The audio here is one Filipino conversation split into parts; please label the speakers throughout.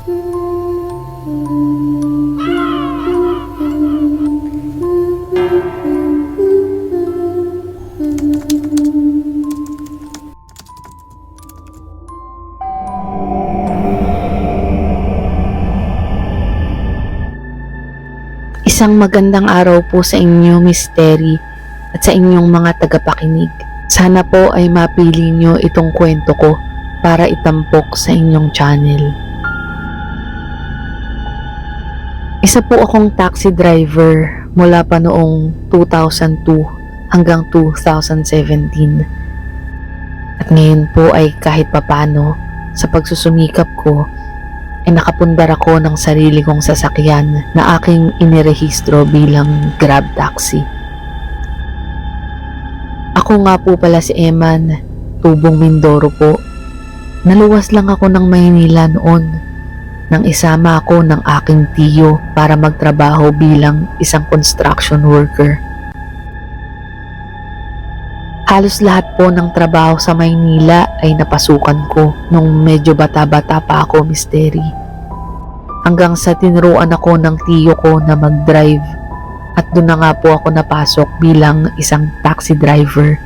Speaker 1: Isang magandang araw po sa inyo, Miss Terry, at sa inyong mga tagapakinig. Sana po ay mapili nyo itong kwento ko para itampok sa inyong channel. Isa po akong taxi driver mula pa noong 2002 hanggang 2017. At ngayon po ay kahit papano sa pagsusumikap ko ay nakapundar ako ng sarili kong sasakyan na aking inirehistro bilang Grab Taxi. Ako nga po pala si Eman, tubong Mindoro po. Naluwas lang ako ng Maynila noon nang isama ako ng aking tiyo para magtrabaho bilang isang construction worker. Halos lahat po ng trabaho sa Maynila ay napasukan ko nung medyo bata-bata pa ako, Miss Terry. Hanggang sa tinuruan ako ng tiyo ko na mag-drive at doon na nga po ako napasok bilang isang taxi driver.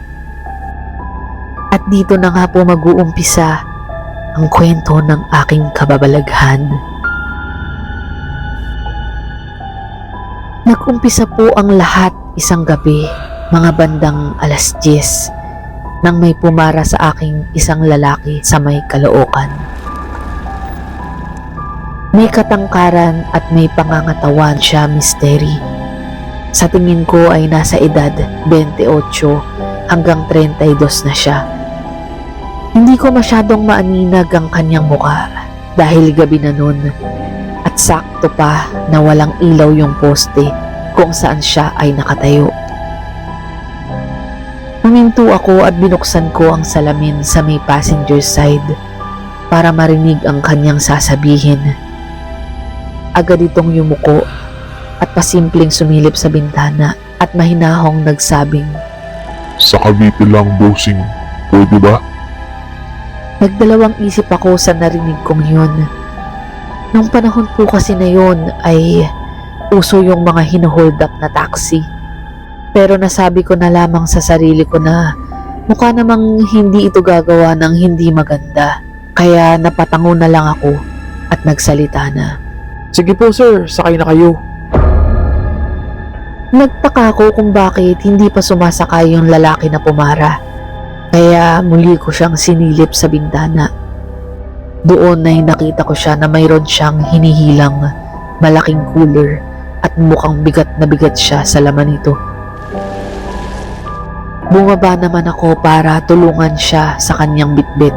Speaker 1: At dito na nga po mag-uumpisa ang kwento ng aking kababalaghan. Nag-umpisa po ang lahat isang gabi, mga bandang 10:00, nang may pumara sa aking isang lalaki sa may Caloocan. May katangkaran at may pangangatawan siya, Miss Terry. Sa tingin ko ay nasa edad 28 hanggang 32 na siya. Hindi ko masyadong maaninag ang kanyang muka dahil gabi na nun at sakto pa na walang ilaw yung poste kung saan siya ay nakatayo. Huminto ako at binuksan ko ang salamin sa may passenger side para marinig ang kanyang sasabihin. Agad itong yumuko at pasimpleng sumilip sa bintana at mahinahong nagsabing,
Speaker 2: "Sa Cavite lang, bossing. Pwede ba?"
Speaker 1: Nagdalawang isip ako sa narinig kong yun. Nung panahon po kasi na yun ay uso yung mga hino-hold up na taxi. Pero nasabi ko na lamang sa sarili ko na mukha namang hindi ito gagawa ng hindi maganda. Kaya napatango na lang ako at nagsalita na,
Speaker 3: "Sige po sir, sakay na kayo."
Speaker 1: Nagtaka ako kung bakit hindi pa sumasakay yung lalaki na pumara. Kaya muli ko siyang sinilip sa bintana. Doon ay nakita ko siya na mayroon siyang hinihilang malaking cooler at mukhang bigat na bigat siya sa laman nito. Bumaba naman ako para tulungan siya sa kanyang bitbit.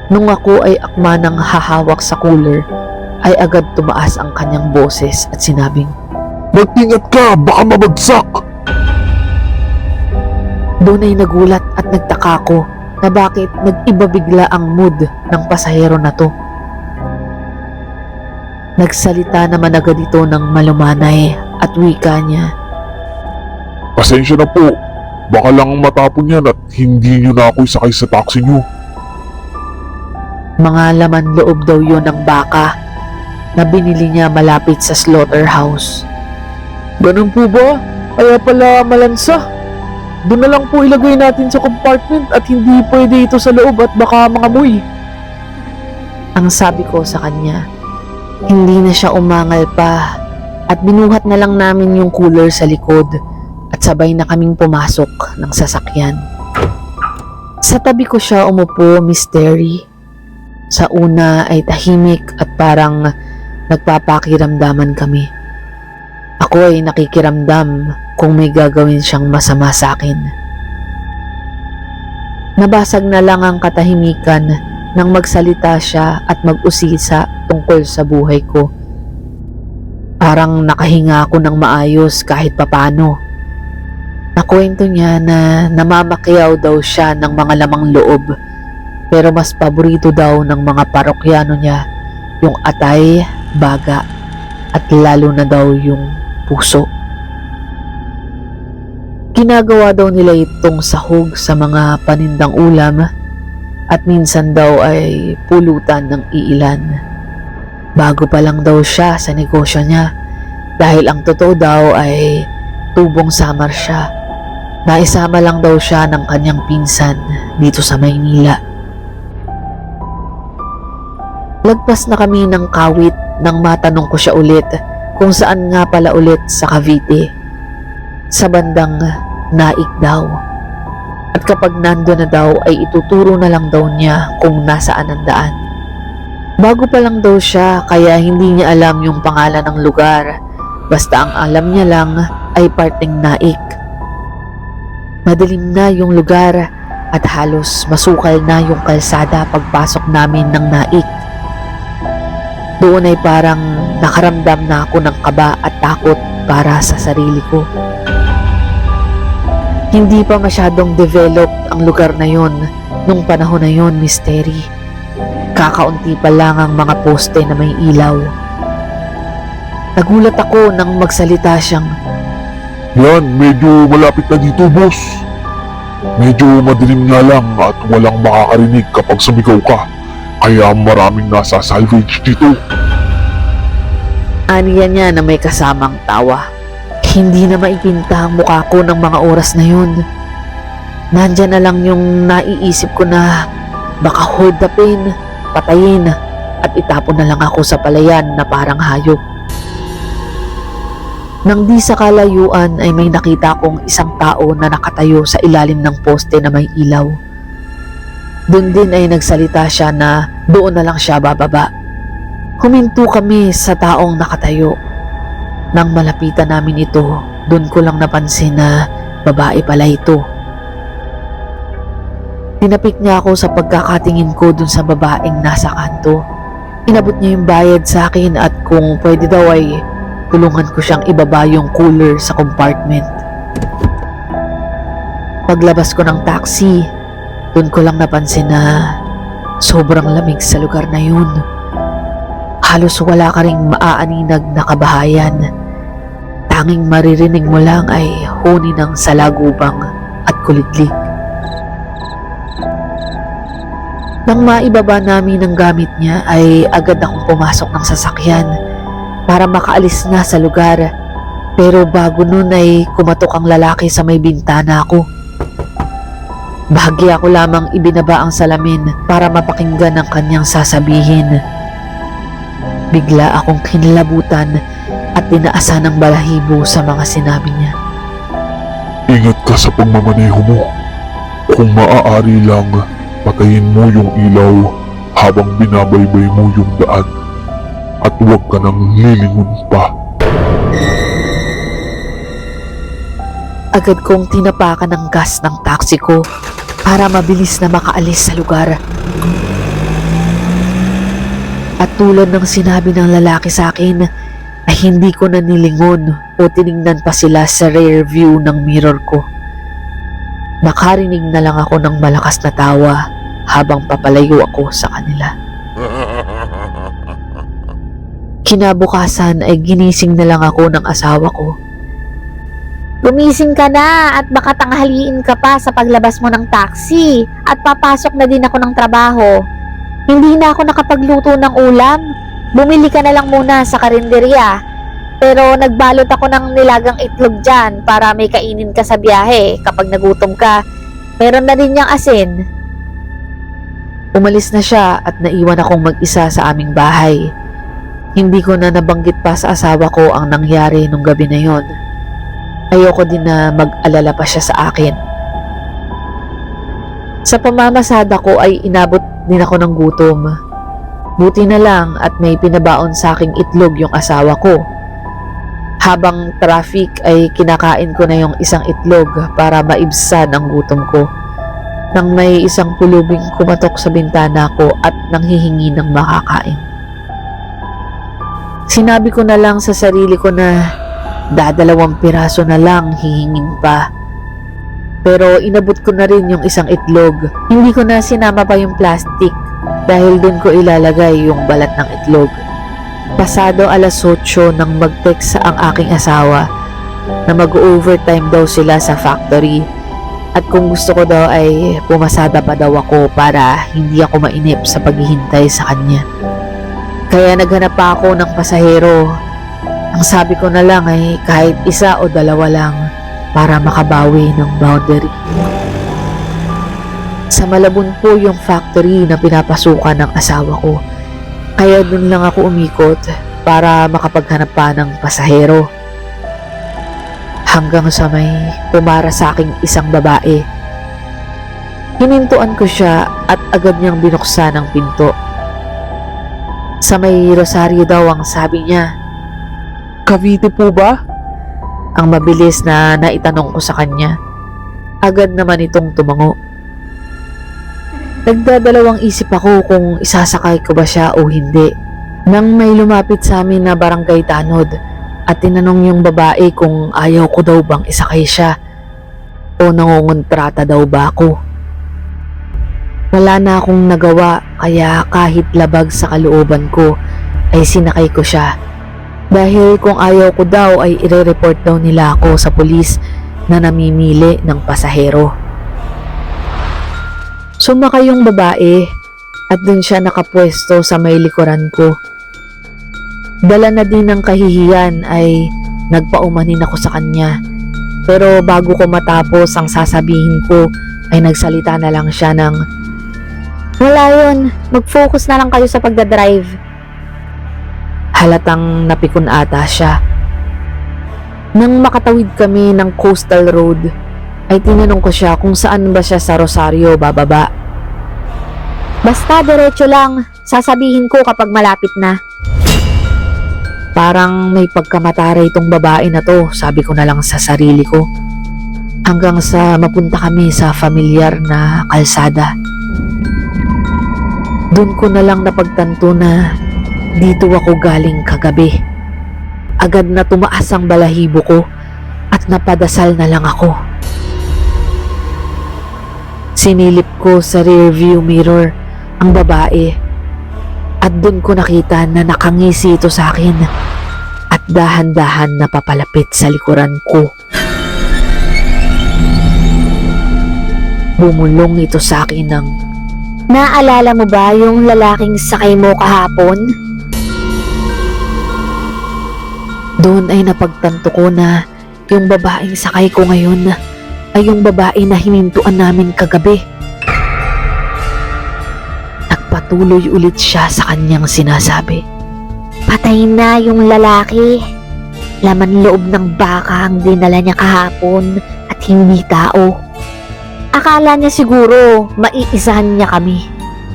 Speaker 1: Nung ako ay akma ng hahawak sa cooler, ay agad tumaas ang kanyang boses at sinabing,
Speaker 2: "Mag-ingat ka! Baka mabagsak!"
Speaker 1: Doon ay nagulat at nagtaka ko na bakit nag-iba bigla ang mood ng pasahero na to. Nagsalita naman agad ito ng malumanay at wika niya,
Speaker 2: "Pasensya na po. Baka lang matapon yan at hindi nyo na ako isakay sa taxi nyo."
Speaker 1: Mga laman loob daw yon ng baka na binili niya malapit sa slaughterhouse.
Speaker 3: "Ganun po ba? Kaya pala malansa. Doon na lang po ilagay natin sa compartment at hindi pwede ito sa loob at baka mangamoy."
Speaker 1: Ang sabi ko sa kanya. Hindi na siya umangal pa at binuhat na lang namin yung cooler sa likod at sabay na kaming pumasok ng sasakyan. Sa tabi ko siya umupo, Miss Terry. Sa una ay tahimik at parang nagpapakiramdaman kami. Ako ay nakikiramdam kung may gagawin siyang masama sa akin. Nabasag na lang ang katahimikan nang magsalita siya at mag-usisa tungkol sa buhay ko. Parang nakahinga ako ng maayos kahit papano. Nakwento niya na namamakyaw daw siya ng mga lamang loob, pero mas paborito daw ng mga parokyano niya yung atay, baga, at lalo na daw yung puso. Ginagawa daw nila itong sahog sa mga panindang ulam at minsan daw ay pulutan ng iilan. Bago pa lang daw siya sa negosyo niya dahil ang totoo daw ay tubong samar siya. Naisama lang daw siya ng kanyang pinsan dito sa Maynila. Lagpas na kami ng Kawit nang matanong ko siya ulit kung saan nga pala ulit sa Cavite. Sa bandang Naik daw. At kapag nando na daw ay ituturo na lang daw niya kung nasaan ang daan. Bago pa lang daw siya kaya hindi niya alam yung pangalan ng lugar. Basta ang alam niya lang ay parteng Naik. Madilim na yung lugar at halos masukal na yung kalsada pagpasok namin ng Naik. Doon ay parang nakaramdam na ako ng kaba at takot para sa sarili ko. Hindi pa masyadong developed ang lugar na yon nung panahon na yon, mystery. Kakaunti pa lang ang mga poste na may ilaw. Nagulat ako nang magsalita siyang,
Speaker 2: Yan, medyo malapit na dito, boss. Medyo madilim nga lang at walang makakarinig kapag sumigaw ka. Kaya maraming nasa salvage dito.
Speaker 1: aniya niya na may kasamang tawa. Hindi na maipinta ang mukha ko ng mga oras na yun. Nandyan na lang yung naiisip ko na baka hold upin, patayin, at itapon na lang ako sa palayan na parang hayop. Nang di sa kalayuan ay may nakita kong isang tao na nakatayo sa ilalim ng poste na may ilaw. Doon din ay nagsalita siya na doon na lang siya bababa. Huminto kami sa taong nakatayo. Nang malapitan namin ito, doon ko lang napansin na babae pala ito. Tinapik niya ako sa pagkakatingin ko dun sa babaeng nasa kanto. Inabot niya yung bayad sa akin at kung pwede daw ay tulungan ko siyang ibaba yung cooler sa compartment. Paglabas ko ng taxi, doon ko lang napansin na sobrang lamig sa lugar na yun. Halos wala ka ring maaaninag na kabahayan. Tanging maririnig mo lang ay huni ng salagubang at kulidlig. Nang maibaba namin ang gamit niya ay agad akong pumasok ng sasakyan para makaalis na sa lugar. Pero bago nun ay kumatok ang lalaki sa may bintana ko. Bahagya ko lamang ibinaba ang salamin para mapakinggan ang kanyang sasabihin. Bigla akong kinlabutan at tinaasan ng balahibo sa mga sinabi niya.
Speaker 2: Ingat ka sa pagmamaneho mo. Kung maaari lang, patayin mo yung ilaw habang binabaybay mo yung daan. At huwag ka nang lilingon pa.
Speaker 1: Agad kong tinapakan ng gas ng taxi ko para mabilis na makaalis sa lugar. At tulad ng sinabi ng lalaki sa akin, ay hindi ko na nilingon o tinignan pa sila sa rear view ng mirror ko. Nakarinig na lang ako ng malakas na tawa habang papalayo ako sa kanila. Kinabukasan ay ginising na lang ako ng asawa ko.
Speaker 4: Gumising ka na at baka tanghaliin ka pa sa paglabas mo ng taxi at papasok na din ako ng trabaho. Hindi na ako nakapagluto ng ulam. Bumili ka na lang muna sa karinderya. Pero nagbalot ako ng nilagang itlog dyan para may kainin ka sa biyahe kapag nagutom ka. Meron na rin niyang asin.
Speaker 1: Umalis na siya at naiwan akong mag-isa sa aming bahay. Hindi ko na nabanggit pa sa asawa ko ang nangyari nung gabi na yon. Ayoko din na mag-alala pa siya sa akin. Sa pamamasada ko ay inabot din ako ng gutom. Buti na lang at may pinabaon sa aking itlog yung asawa ko. Habang traffic ay kinakain ko na yung isang itlog para maibsan ang gutom ko. Nang may isang pulubing kumatok sa bintana ko at nanghihingi ng makakain. Sinabi ko na lang sa sarili ko na dadalawang piraso na lang hihingin pa. Pero inabot ko na rin yung isang itlog. Hindi ko na sinama pa yung plastic dahil dun ko ilalagay yung balat ng itlog. Pasado 8:00 nang mag-text ang aking asawa na mag-overtime daw sila sa factory at kung gusto ko daw ay pumasada pa daw ako para hindi ako mainip sa paghihintay sa kanya. Kaya naghanap pa ako ng pasahero. Ang sabi ko na lang ay kahit isa o dalawa lang para makabawi ng boundary. Sa Malabon po yung factory na pinapasukan ng asawa ko. Kaya dun lang ako umikot para makapaghanap pa ng pasahero. Hanggang sa may pumara sa aking isang babae. Hinintuan ko siya at agad niyang binuksan ang pinto. Sa may rosaryo daw ang sabi niya.
Speaker 3: Cavite po ba?
Speaker 1: Ang mabilis na naitanong ko sa kanya. Agad naman itong tumango. Nagdadalawang isip ako kung isasakay ko ba siya o hindi. Nang may lumapit sa amin na barangay tanod at tinanong yung babae kung ayaw ko daw bang isakay siya o nangungontrata daw ba ako. Wala na akong nagawa kaya kahit labag sa kalooban ko ay sinakay ko siya. Dahil kung ayaw ko daw ay ire-report daw nila ako sa pulis na namimili ng pasahero. Sumakay yung babae at dun siya nakapwesto sa may likuran ko. Dala na din ng kahihiyan ay nagpaumanin ako sa kanya. Pero bago ko matapos ang sasabihin ko ay nagsalita na lang siya ng,
Speaker 4: Wala yun. Mag-focus na lang kayo sa pagdadrive.
Speaker 1: halatang napikon ata siya. Nang makatawid kami ng coastal road, ay tinanong ko siya kung saan ba siya sa Rosario bababa.
Speaker 4: Basta diretso lang. Sasabihin ko kapag malapit na.
Speaker 1: Parang may pagkamatara itong babae na to, sabi ko na lang sa sarili ko. Hanggang sa mapunta kami sa familiar na kalsada. Doon ko na lang napagtanto na dito ako galing kagabi. Agad na tumaas ang balahibo ko at napadasal na lang ako. Sinilip ko sa rearview mirror ang babae at doon ko nakita na nakangisi ito sa akin at dahan-dahan na papalapit sa likuran ko. Bumulong ito sa akin ng,
Speaker 4: Naalala mo ba yung lalaking sakay mo kahapon?
Speaker 1: doon ay napagtanto ko na yung babaeng sakay ko ngayon ay yung babae na hinintuan namin kagabi. Nagpatuloy ulit siya sa kanyang sinasabi.
Speaker 4: Patay na yung lalaki. Laman loob ng baka ang dinala niya kahapon at hindi tao. Akala niya siguro maiisahan niya kami.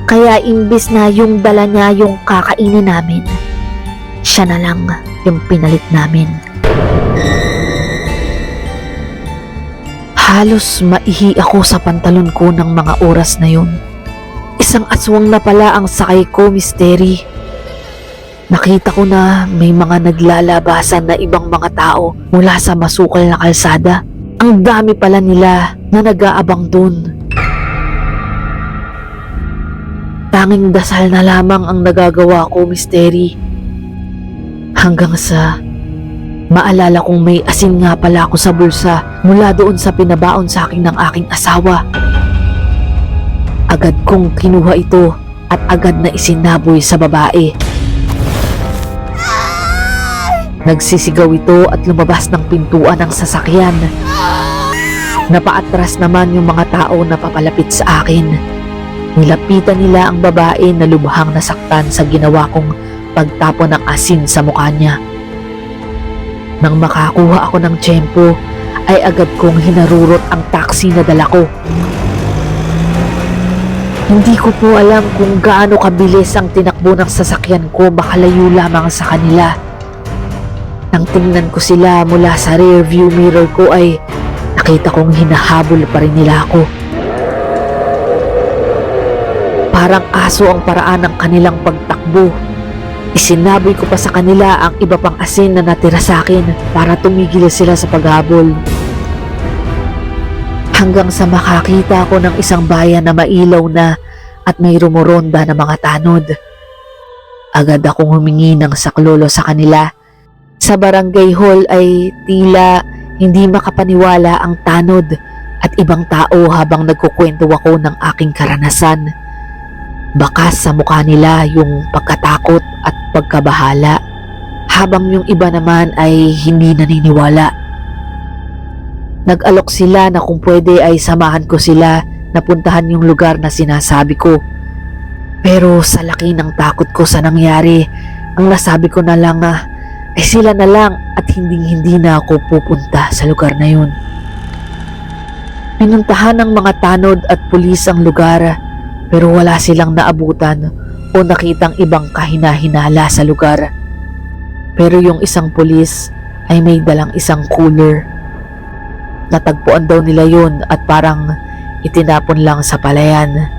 Speaker 4: Kaya imbis na yung dala niya yung kakainin namin, siya na lang yung pinalit namin. Halos maihi ako sa pantalon ko ng mga oras na yun. Isang aswang na pala ang sakay ko, Misteri. Nakita ko na may mga naglalabasan na ibang mga tao mula sa masukal na kalsada. Ang dami pala nila na nag-aabang dun. Tanging dasal na lamang ang nagagawa ko, Misteri. Hanggang sa maalala kong may asin nga pala ako sa bulsa mula doon sa pinabaon sa akin ng aking asawa. Agad kong kinuha ito at agad na isinaboy sa babae. Nagsisigaw ito at lumabas ng pintuan ng sasakyan. Napaatras naman yung mga tao na papalapit sa akin. Nilapitan nila ang babae na lubhang nasaktan sa ginawa kong pagtapon ng asin sa mukha niya. Nang makakuha ako ng tiyempo, ay agad kong hinarurot ang taxi na dala ko. Hindi ko po alam kung gaano kabilis ang tinakbo ng sasakyan ko, baka layo lamang sa kanila. Nang tingnan ko sila mula sa rear view mirror ko ay nakita kong hinahabol pa rin nila ako. Parang aso ang paraan ng kanilang pagtakbo. Isinaboy ko pa sa kanila ang iba pang asin na natira sa akin para tumigil sila sa paghabol. Hanggang sa makakita ako ng isang bayan na mailaw na at may rumoronda na mga tanod. Agad akong humingi ng saklolo sa kanila. Sa barangay hall ay tila hindi makapaniwala ang tanod at ibang tao habang nagkukwento ako ng aking karanasan. Bakas sa mukha nila yung pagkatakot at
Speaker 1: pagkabahala, habang yung iba naman ay hindi naniniwala. Nag-alok sila na kung pwede ay samahan ko sila na puntahan yung lugar na sinasabi ko. Pero sa laki ng takot ko sa nangyari, ang nasabi ko na lang ay sila na lang at hindi na ako pupunta sa lugar na yun. Pinuntahan ng mga tanod at pulis ang lugar, pero wala silang naabutan o nakitang ibang kahina-hinala sa lugar. Pero yung isang pulis ay may dalang isang cooler. Natagpuan daw nila yun at parang itinapon lang sa palayan.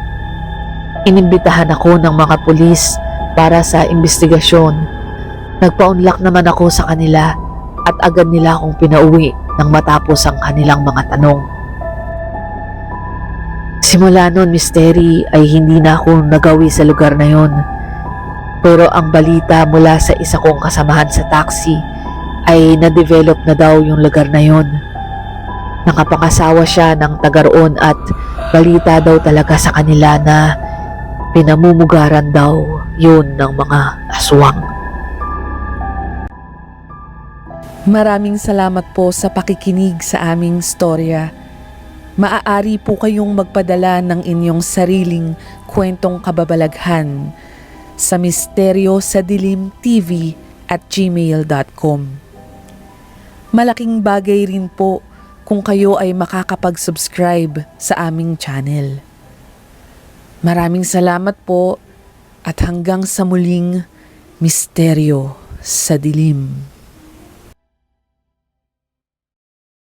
Speaker 1: Inimbitahan ako ng mga pulis para sa investigasyon. Nagpa-unlock naman ako sa kanila at agad nila akong pinauwi nang matapos ang kanilang mga tanong. Simula noon, Misteri, ay hindi na ako nagawi sa lugar na yon. Pero ang balita mula sa isa kong kasamahan sa taxi ay na-develop na daw yung lugar na yon. Nakapangasawa siya ng taga roon at balita daw talaga sa kanila na pinamumugaran daw yun ng mga aswang.
Speaker 5: Maraming salamat po sa pakikinig sa aming storya. Maaari po kayong magpadala ng inyong sariling kwentong kababalaghan sa misteryoSadilimTV@gmail.com. Malaking bagay rin po kung kayo ay makakapag-subscribe sa aming channel. Maraming salamat po at hanggang sa muling Misteryo sa Dilim.